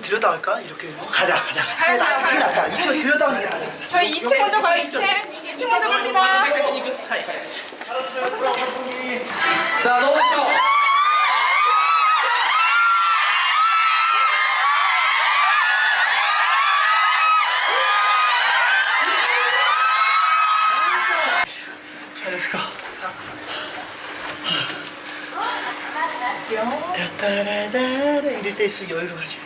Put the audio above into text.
들여다갈까? 이렇게 뭐? 가자. 그게 낫다. 2층 들여다가는 게 낫다. 저희 2층 먼저 가요. 2층 먼저 갑니다. 자, 넣으시죠. 자, 렛츠고. 따따라따라 이럴 때일수록 여유를 가지고